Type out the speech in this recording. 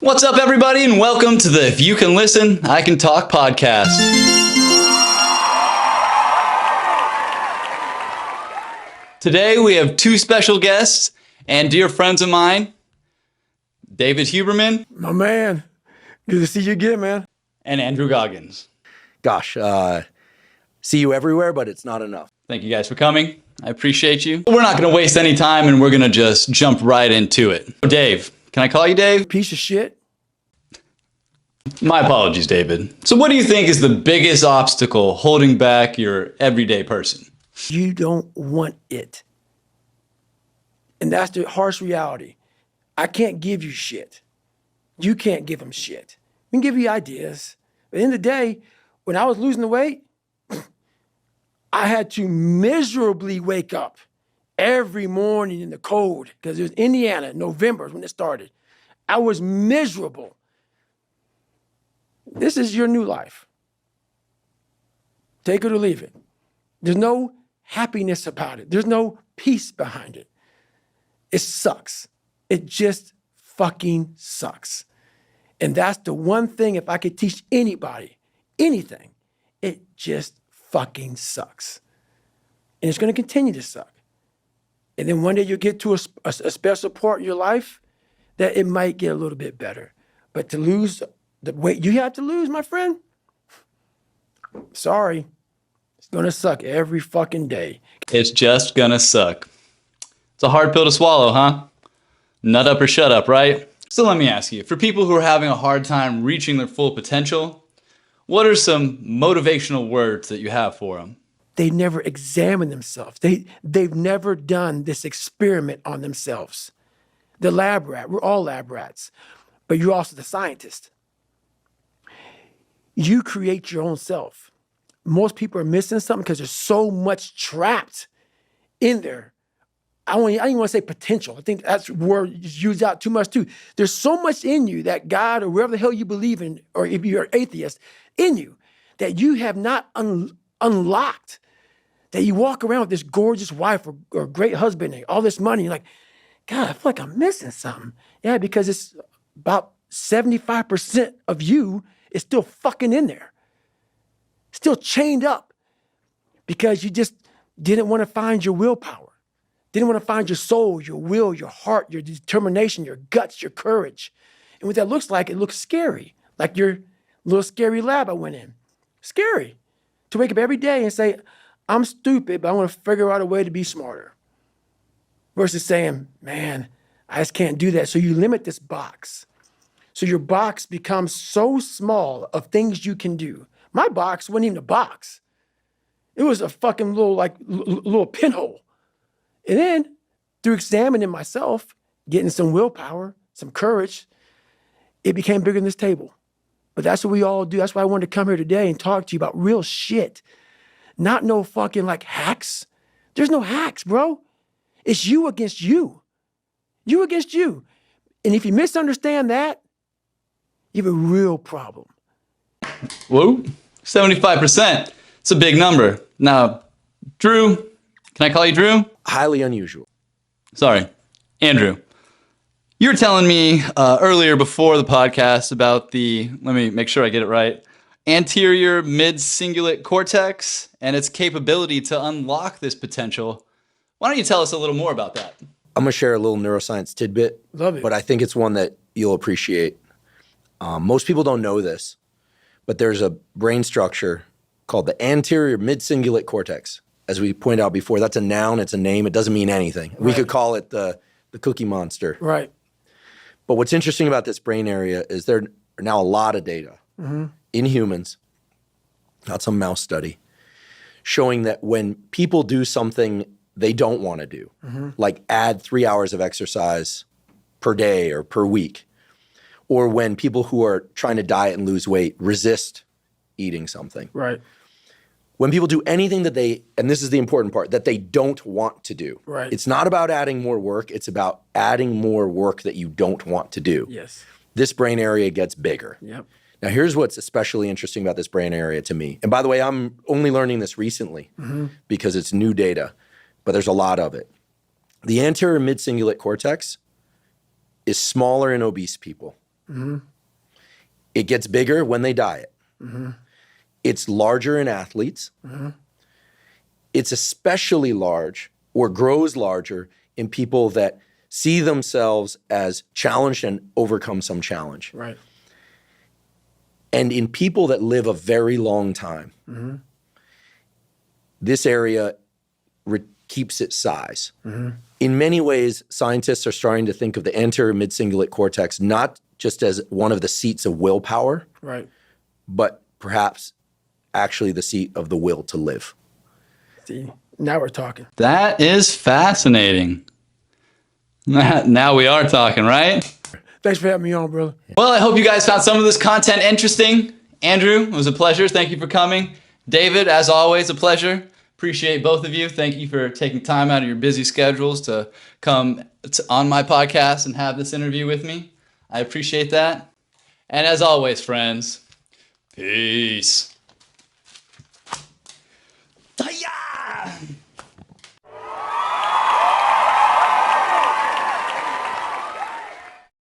What's up, everybody, and welcome to the If You Can Listen, I Can Talk podcast. Today, we have two special guests and dear friends of mine, David Huberman. My man. Good to see you again, man. And Andrew Goggins. Gosh, see you everywhere, but it's not enough. Thank you guys for coming. I appreciate you. We're not going to waste any time, and we're going to just jump right into it. Dave, can I call you Dave? Piece of shit. My apologies, David. So what do you think is the biggest obstacle holding back your everyday person? You don't want it. And that's the harsh reality. I can't give you shit. You can't give them shit. We can give you ideas. But at the end of the day, when I was losing the weight, I had to miserably wake up every morning in the cold because it was Indiana, November is when it started. I was miserable. This is your new life. Take it or leave it. There's no happiness about it. There's no peace behind it. It sucks. It just fucking sucks. And that's the one thing, if I could teach anybody anything, it just fucking sucks. And it's going to continue to suck. And then one day you'll get to a special part in your life that it might get a little bit better. But to lose the weight you have to lose, my friend, sorry, it's going to suck every fucking day. It's just going to suck. It's a hard pill to swallow, huh? Nut up or shut up, right? So let me ask you, for people who are having a hard time reaching their full potential, what are some motivational words that you have for them? They never examine themselves. They've never done this experiment on themselves. The lab rat, we're all lab rats, but you're also the scientist. You create your own self. Most people are missing something because there's so much trapped in there. I don't even want to say potential. I think that's a word used out too much too. There's so much in you that God or wherever the hell you believe in, or if you're an atheist, in you, that you have not unlocked, that you walk around with this gorgeous wife or great husband and all this money. You're like, God, I feel like I'm missing something. Yeah, because it's about 75% of you is still fucking in there. Still chained up because you just didn't want to find your willpower. Didn't want to find your soul, your will, your heart, your determination, your guts, your courage. And what that looks like, it looks scary. Like your little scary lab I went in. Scary. To wake up every day and say, I'm stupid, but I want to figure out a way to be smarter. Versus saying, man, I just can't do that. So you limit this box. So your box becomes so small of things you can do. My box wasn't even a box. It was a fucking little pinhole. And then through examining myself, getting some willpower, some courage, it became bigger than this table. But that's what we all do. That's why I wanted to come here today and talk to you about real shit. Not no fucking like hacks. There's no hacks, bro. It's you against you. You against you. And if you misunderstand that, you have a real problem. Whoa, 75%. It's a big number. Now, Drew, can I call you Drew? Highly unusual. Sorry, Andrew. You were telling me earlier before the podcast about let me make sure I get it right, anterior mid-cingulate cortex and its capability to unlock this potential. Why don't you tell us a little more about that? I'm going to share a little neuroscience tidbit. Love it. But I think it's one that you'll appreciate. Most people don't know this, but there's a brain structure called the anterior mid-cingulate cortex. As we pointed out before, that's a noun, it's a name, it doesn't mean anything. Right. We could call it the Cookie Monster. Right. But what's interesting about this brain area is there are now a lot of data in humans, not some mouse study, showing that when people do something they don't want to do, like add 3 hours of exercise per day or per week, or when people who are trying to diet and lose weight resist eating something. Right. When people do anything that and this is the important part, that they don't want to do. Right. It's not about adding more work, it's about adding more work that you don't want to do. Yes. This brain area gets bigger. Yep. Now here's what's especially interesting about this brain area to me. And by the way, I'm only learning this recently because it's new data, but there's a lot of it. The anterior mid-cingulate cortex is smaller in obese people. It gets bigger when they diet. It's larger in athletes. It's especially large or grows larger in people that see themselves as challenged and overcome some challenge. Right. And in people that live a very long time, this area keeps its size. In many ways, scientists are starting to think of the anterior mid-cingulate cortex not just as one of the seats of willpower, Right. but perhaps actually the seat of the will to live. See, now we're talking. That is fascinating. Now we are talking, right? Thanks for having me on, brother. Well, I hope you guys found some of this content interesting. Andrew, it was a pleasure. Thank you for coming. David, as always, a pleasure. Appreciate both of you. Thank you for taking time out of your busy schedules to come on my podcast and have this interview with me. I appreciate that. And as always, friends, peace. Hiya!